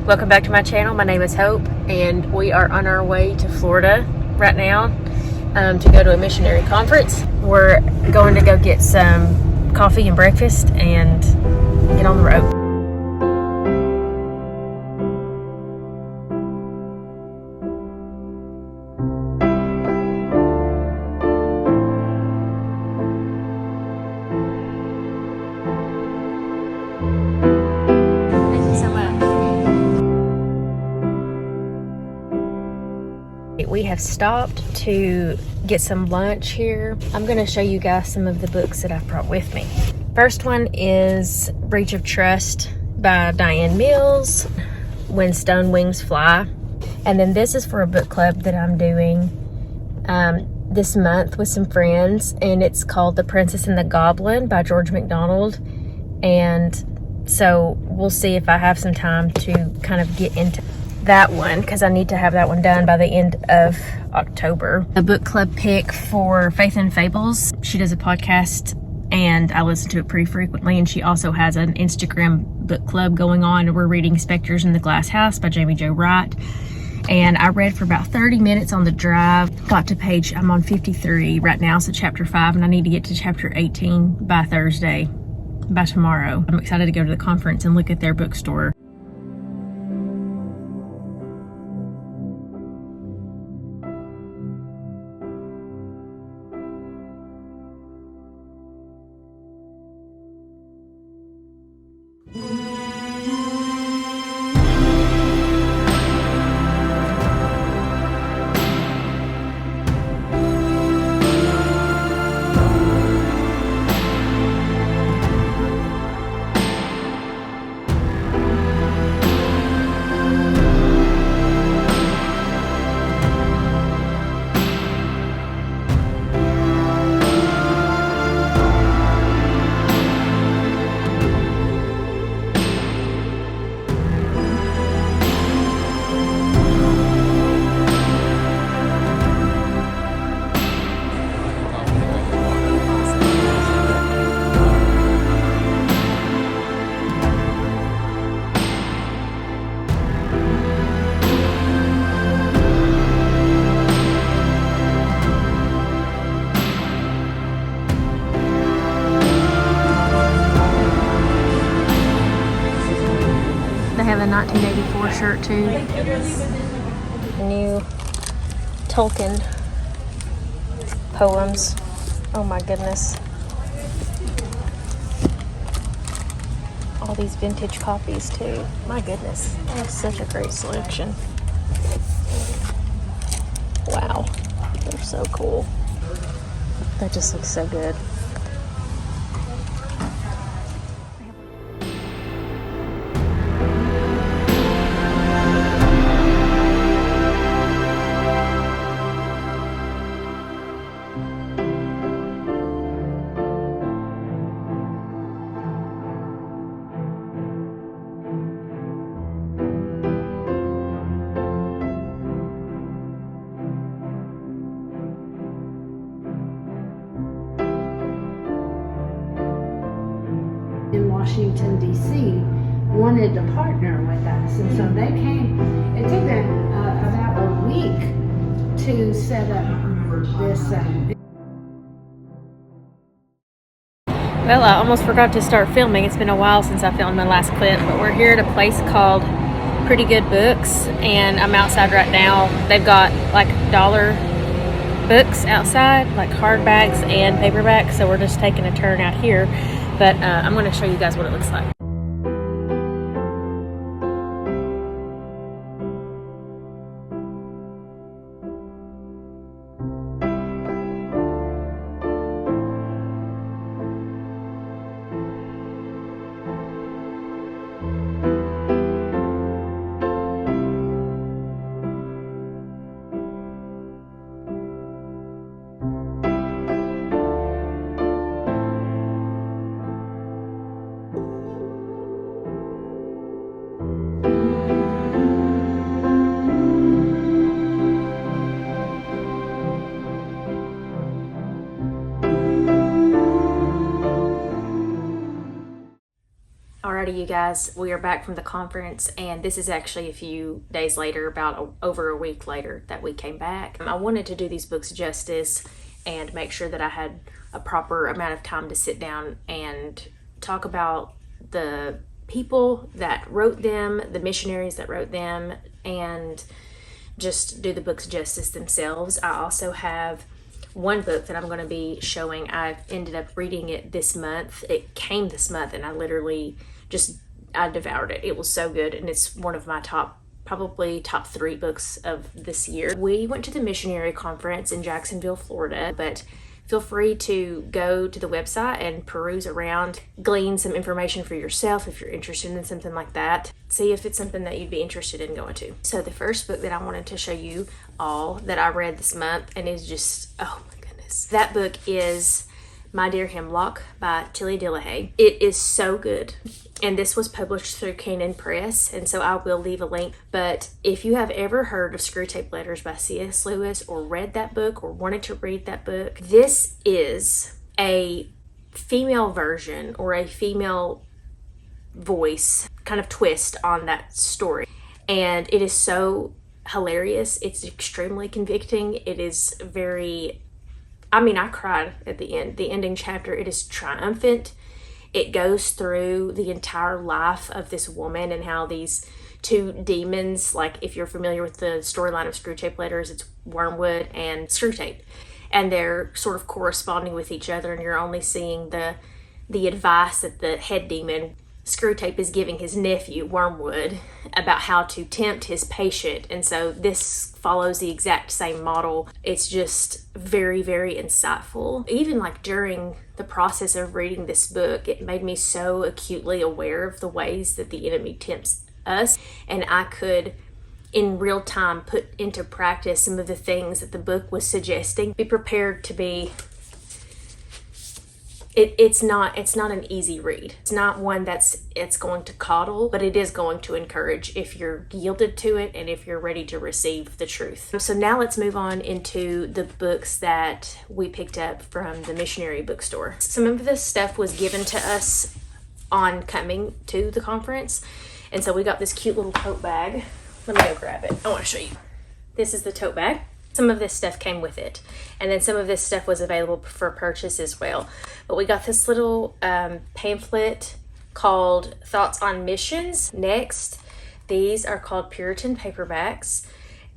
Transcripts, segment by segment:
Welcome back to my channel. My name is Hope, and we are on our way to Florida right now to go to a missionary conference. We're going to go get some coffee and breakfast and get on the road. We have stopped to get some lunch here. I'm going to show you guys some of the books that I've brought with me. First one is Breach of Trust by Diane Mills, When Stone Wings Fly. And then this is for a book club that I'm doing this month with some friends, and it's called The Princess and the Goblin by George MacDonald. And so we'll see if I have some time to kind of get into that one, because I need to have that one done by the end of October. A book club pick for Faith and Fables. She does a podcast and I listen to it pretty frequently, and she also has an Instagram book club going on. We're reading Spectres in the Glass House by Jamie Jo Wright, and I read for about 30 minutes on the drive. Got to I'm on 53 right now, so chapter 5, and I need to get to chapter 18 by tomorrow. I'm excited to go to the conference and look at their bookstore. They have a 1984 shirt too. New Tolkien poems. Oh my goodness. All these vintage copies too. My goodness. That's such a great selection. Wow. They're so cool. That just looks so good. In Washington, D.C. wanted to partner with us, and so they came. It took them about a week to set up this. Well, I almost forgot to start filming. It's been a while since I filmed my last clip, but we're here at a place called Pretty Good Books, and I'm outside right now. They've got like dollar books outside, like hardbacks and paperbacks, so we're just taking a turn out here. But I'm going to show you guys what it looks like. Alrighty, you guys, we are back from the conference, and this is actually a few days later, about over a week later that we came back. I wanted to do these books justice and make sure that I had a proper amount of time to sit down and talk about the people that wrote them, the missionaries that wrote them, and just do the books justice themselves. I also have one book that I'm going to be showing. I ended up reading it this month. It came this month, and I literally I devoured it. It was so good, and it's one of my probably top 3 books of this year. We went to the missionary conference in Jacksonville, Florida, but feel free to go to the website and peruse around, glean some information for yourself if you're interested in something like that. See if it's something that you'd be interested in going to. So the first book that I wanted to show you all that I read this month, and is just, oh my goodness. That book is My Dear Hemlock by Tilly Dillahay. It is so good. And this was published through Canon Press, and so I will leave a link. But if you have ever heard of Screwtape Letters by C.S. Lewis, or read that book, or wanted to read that book, this is a female version, or a female voice kind of twist on that story. And it is so hilarious. It's extremely convicting. It is very, I cried at the end. The ending chapter, it is triumphant. It goes through the entire life of this woman and how these 2 demons, like if you're familiar with the storyline of Screwtape Letters, it's Wormwood and Screwtape. And they're sort of corresponding with each other, and you're only seeing the advice that the head demon, Screwtape, is giving his nephew, Wormwood, about how to tempt his patient. And so this follows the exact same model. It's just very, very insightful. Even like during the process of reading this book, it made me so acutely aware of the ways that the enemy tempts us. And I could, in real time, put into practice some of the things that the book was suggesting. Be prepared to be... It's not an easy read. It's not one it's going to coddle, but it is going to encourage if you're yielded to it and if you're ready to receive the truth. So now let's move on into the books that we picked up from the missionary bookstore. Some of this stuff was given to us on coming to the conference, and so we got this cute little tote bag. Let me go grab it. I want to show you. This is the tote bag. Some of this stuff came with it, and then some of this stuff was available for purchase as well. But we got this little pamphlet called Thoughts on Missions. Next, these are called Puritan paperbacks,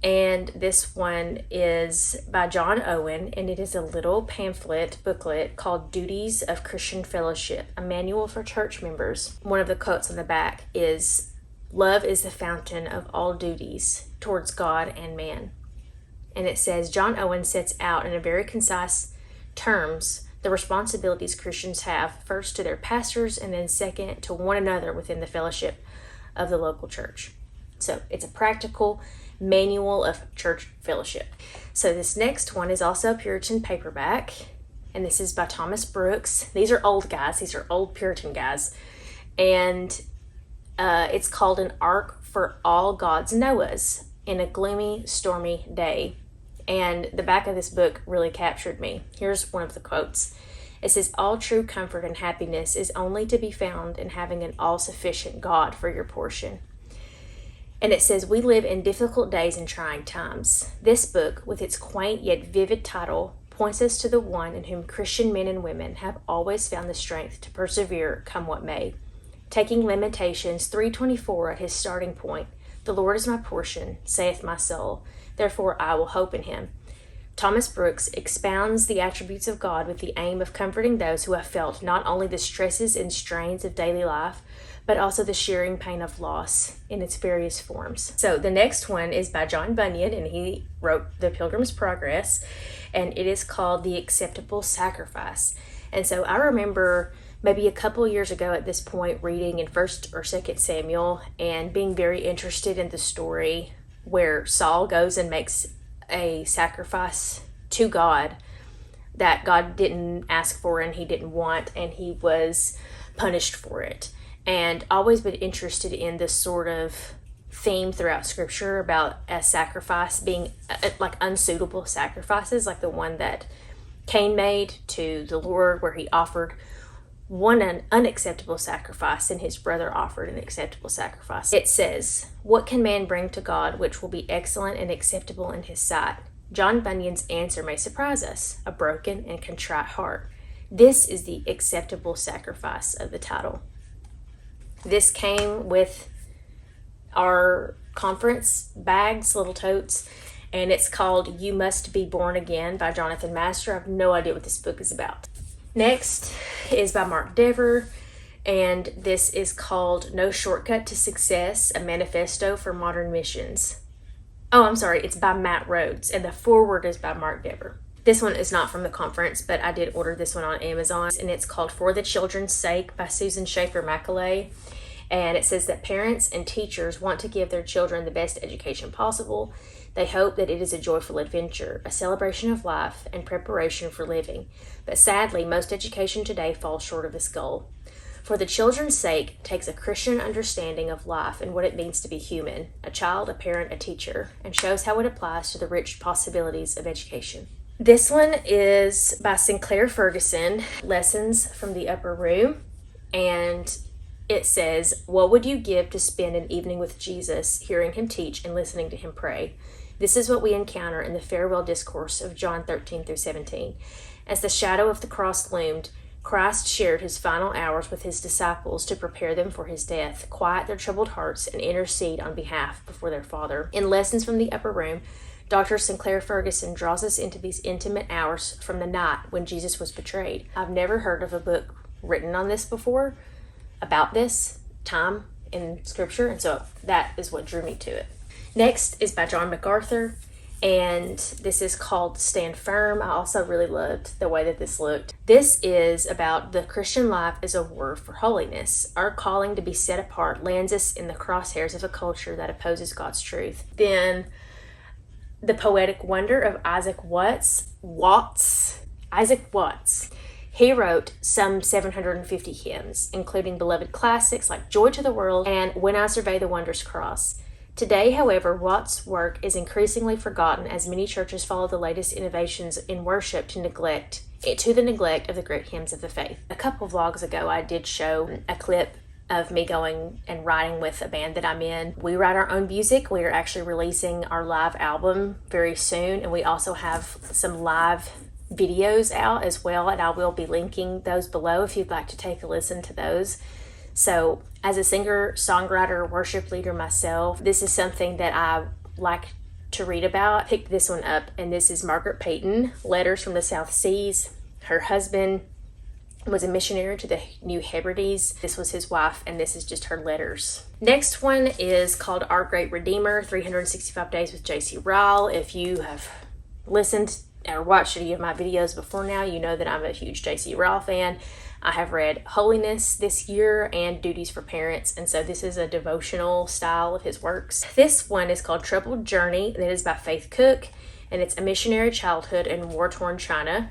and this one is by John Owen, and it is a little pamphlet booklet called Duties of Christian Fellowship, a manual for church members. One of the quotes on the back is, "Love is the fountain of all duties towards God and man." And it says, John Owen sets out in a very concise terms the responsibilities Christians have, first to their pastors, and then second to one another within the fellowship of the local church. So it's a practical manual of church fellowship. So this next one is also a Puritan paperback, and this is by Thomas Brooks. These are old guys. These are old Puritan guys. And it's called An Ark for All God's Noahs in a Gloomy, Stormy Day. And the back of this book really captured me. Here's one of the quotes. It says, "All true comfort and happiness is only to be found in having an all-sufficient God for your portion." And it says, "We live in difficult days and trying times. This book, with its quaint yet vivid title, points us to the one in whom Christian men and women have always found the strength to persevere, come what may. Taking Lamentations 3:24 at his starting point, 'The Lord is my portion, saith my soul. Therefore I will hope in him.' Thomas Brooks expounds the attributes of God with the aim of comforting those who have felt not only the stresses and strains of daily life, but also the shearing pain of loss in its various forms." So the next one is by John Bunyan, and he wrote The Pilgrim's Progress, and it is called The Acceptable Sacrifice. And so I remember maybe a couple years ago at this point reading in 1st or 2nd Samuel and being very interested in the story where Saul goes and makes a sacrifice to God that God didn't ask for and he didn't want, and he was punished for it. And always been interested in this sort of theme throughout scripture about a sacrifice being like unsuitable sacrifices, like the one that Cain made to the Lord, where he offered one an unacceptable sacrifice, and his brother offered an acceptable sacrifice. It says, "What can man bring to God which will be excellent and acceptable in his sight?" John Bunyan's answer may surprise us: a broken and contrite heart. This is the acceptable sacrifice of the title. This came with our conference bags, little totes, and it's called You Must Be Born Again by Jonathan Master. I have no idea what this book is about. Next is by Mark Dever, and this is called No Shortcut to Success, a Manifesto for Modern Missions. Oh, I'm sorry, it's by Matt Rhodes, and the foreword is by Mark Dever. This one is not from the conference, but I did order this one on Amazon, and it's called For the Children's Sake by Susan Schaefer Macaulay. And it says that parents and teachers want to give their children the best education possible. They hope that it is a joyful adventure, a celebration of life, and preparation for living. But sadly, most education today falls short of this goal. For the Children's Sake takes a Christian understanding of life and what it means to be human, a child, a parent, a teacher, and shows how it applies to the rich possibilities of education. This one is by Sinclair Ferguson, Lessons from the Upper Room, and it says, "What would you give to spend an evening with Jesus, hearing him teach and listening to him pray?" This is what we encounter in the farewell discourse of John 13 through 17. As the shadow of the cross loomed, Christ shared his final hours with his disciples to prepare them for his death, quiet their troubled hearts, and intercede on behalf before their Father. In Lessons from the Upper Room, Dr. Sinclair Ferguson draws us into these intimate hours from the night when Jesus was betrayed. I've never heard of a book written on this before, about this time in Scripture, and so that is what drew me to it. Next is by John MacArthur, and this is called Stand Firm. I also really loved the way that this looked. This is about the Christian life as a war for holiness. Our calling to be set apart lands us in the crosshairs of a culture that opposes God's truth. Then The Poetic Wonder of Isaac Watts. He wrote some 750 hymns, including beloved classics like Joy to the World and When I Survey the Wondrous Cross. Today, however, Watts' work is increasingly forgotten as many churches follow the latest innovations in worship to the neglect of the great hymns of the faith. A couple vlogs ago, I did show a clip of me going and writing with a band that I'm in. We write our own music. We are actually releasing our live album very soon, and we also have some live videos out as well, and I will be linking those below if you'd like to take a listen to those. So as a singer, songwriter, worship leader myself, this is something that I like to read about. I picked this one up, and this is Margaret Peyton, Letters from the South Seas. Her husband was a missionary to the New Hebrides. This was his wife, and this is just her letters. Next one is called Our Great Redeemer, 365 Days with J.C. Ryle. If you have listened or watched any of my videos before now, you know that I'm a huge J.C. Ryle fan. I have read Holiness this year and Duties for Parents, and so this is a devotional style of his works. This one is called Troubled Journey, and it is by Faith Cook, and it's a missionary childhood in war-torn China.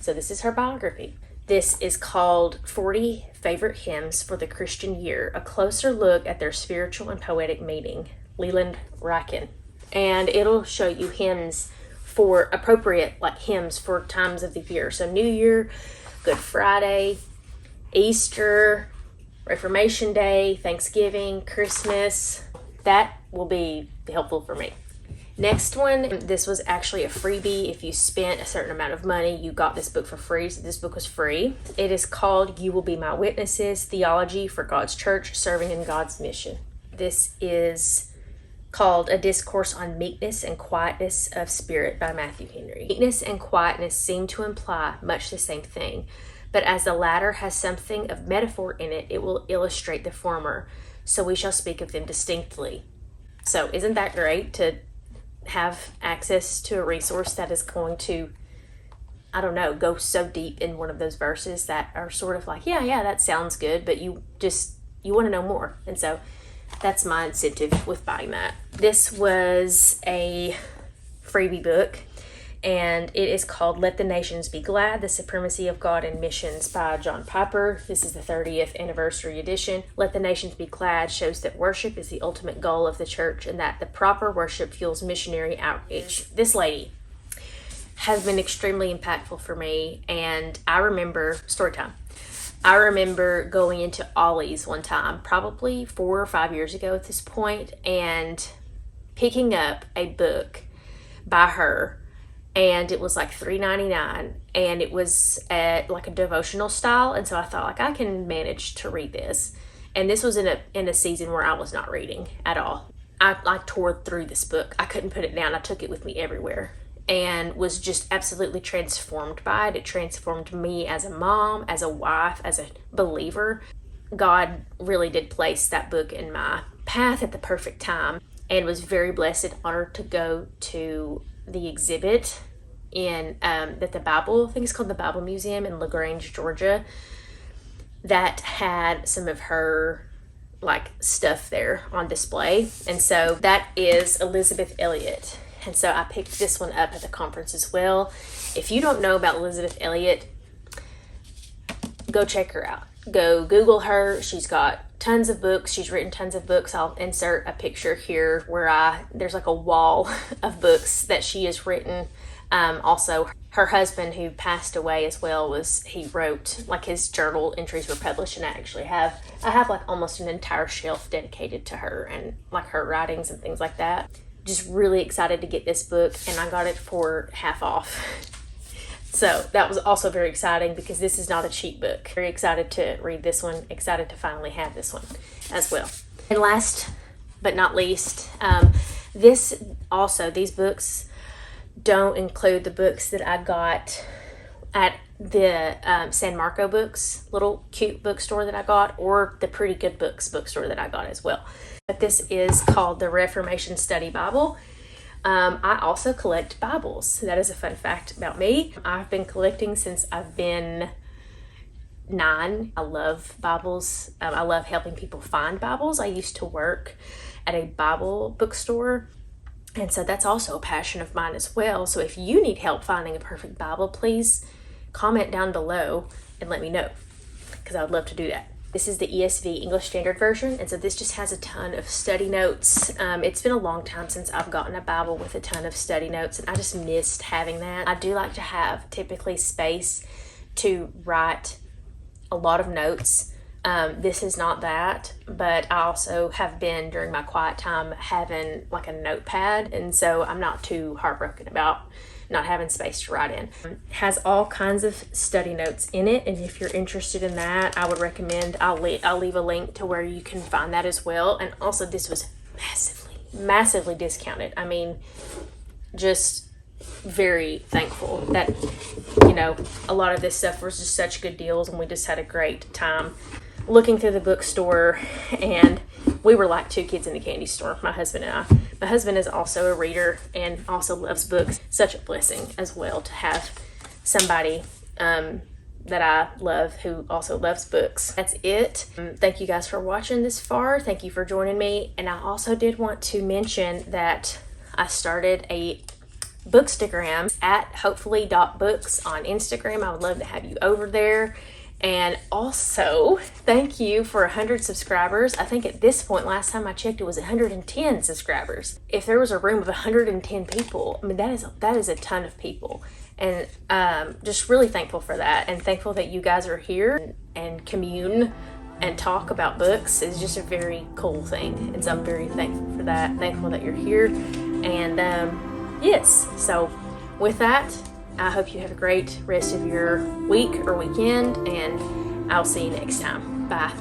So this is her biography. This is called 40 Favorite Hymns for the Christian Year, a closer look at their spiritual and poetic meaning. Leland Ryken. And it'll show you hymns for appropriate, like hymns for times of the year. So New Year, Good Friday, Easter, Reformation Day, Thanksgiving, Christmas. That will be helpful for me. Next one, this was actually a freebie. If you spent a certain amount of money, you got this book for free. So this book was free. It is called You Will Be My Witnesses, Theology for God's Church, Serving in God's Mission. This is called A Discourse on Meekness and Quietness of Spirit by Matthew Henry. Meekness and quietness seem to imply much the same thing, but as the latter has something of metaphor in it, it will illustrate the former, so we shall speak of them distinctly. So isn't that great to have access to a resource that is going to, I don't know, go so deep in one of those verses that are sort of like, yeah, that sounds good, but you want to know more. And so that's my incentive with buying that. This was a freebie book, and it is called Let the Nations Be Glad, The Supremacy of God in Missions by John Piper. This is the 30th anniversary edition. Let the Nations Be Glad shows that worship is the ultimate goal of the church and that the proper worship fuels missionary outreach. This lady has been extremely impactful for me, and I remember, story time, I remember going into Ollie's one time, probably 4 or 5 years ago at this point, and picking up a book by her, and it was like $3.99, and it was like a devotional style, and so I thought, like, I can manage to read this. And this was in a season where I was not reading at all. I like tore through this book. I couldn't put it down. I took it with me everywhere and was just absolutely transformed by it. It transformed me as a mom, as a wife, as a believer. God really did place that book in my path at the perfect time, and was very blessed and honored to go to the exhibit in that the Bible, I think it's called the Bible Museum in LaGrange, Georgia, that had some of her like stuff there on display. And so that is Elizabeth Elliot. And so I picked this one up at the conference as well. If you don't know about Elizabeth Elliot, go check her out. Go Google her. She's got tons of books. She's written tons of books. I'll insert a picture here where there's like a wall of books that she has written. Also, her husband, who passed away as well, he wrote, like, his journal entries were published, and I have like almost an entire shelf dedicated to her and like her writings and things like that. Just really excited to get this book, and I got it for half off. So that was also very exciting because this is not a cheap book. Very excited to read this one, excited to finally have this one as well. And last but not least, these books don't include the books that I got at the San Marco Books, little cute bookstore that I got, or the Pretty Good Books bookstore that I got as well. But this is called the Reformation Study Bible. I also collect Bibles. That is a fun fact about me. I've been collecting since I've been 9. I love Bibles. I love helping people find Bibles. I used to work at a Bible bookstore, and so that's also a passion of mine as well. So if you need help finding a perfect Bible, please comment down below and let me know, because I would love to do that. This is the ESV, English Standard Version, and so this just has a ton of study notes. It's been a long time since I've gotten a Bible with a ton of study notes, and I just missed having that. I do like to have typically space to write a lot of notes. This is not that, but I also have been, during my quiet time, having like a notepad, and so I'm not too heartbroken about not having space to write in. Has all kinds of study notes in it, and if you're interested in that, I would recommend, I'll leave a link to where you can find that as well. And also, this was massively discounted. I mean, just very thankful that, you know, a lot of this stuff was just such good deals, and we just had a great time looking through the bookstore, and we were like two kids in the candy store, my husband and I. My husband is also a reader and also loves books. Such a blessing as well to have somebody that I love who also loves books. That's it. Thank you guys for watching this far. Thank you for joining me. And I also did want to mention that I started a Bookstagram at hopefully.books on Instagram. I would love to have you over there. And also, thank you for 100 subscribers. I think at this point, last time I checked, it was 110 subscribers. If there was a room of 110 people, I mean, that is a ton of people. And just really thankful for that, and thankful that you guys are here and commune and talk about books is just a very cool thing. And so I'm very thankful for that. Thankful that you're here. And yes, so with that, I hope you have a great rest of your week or weekend, and I'll see you next time. Bye.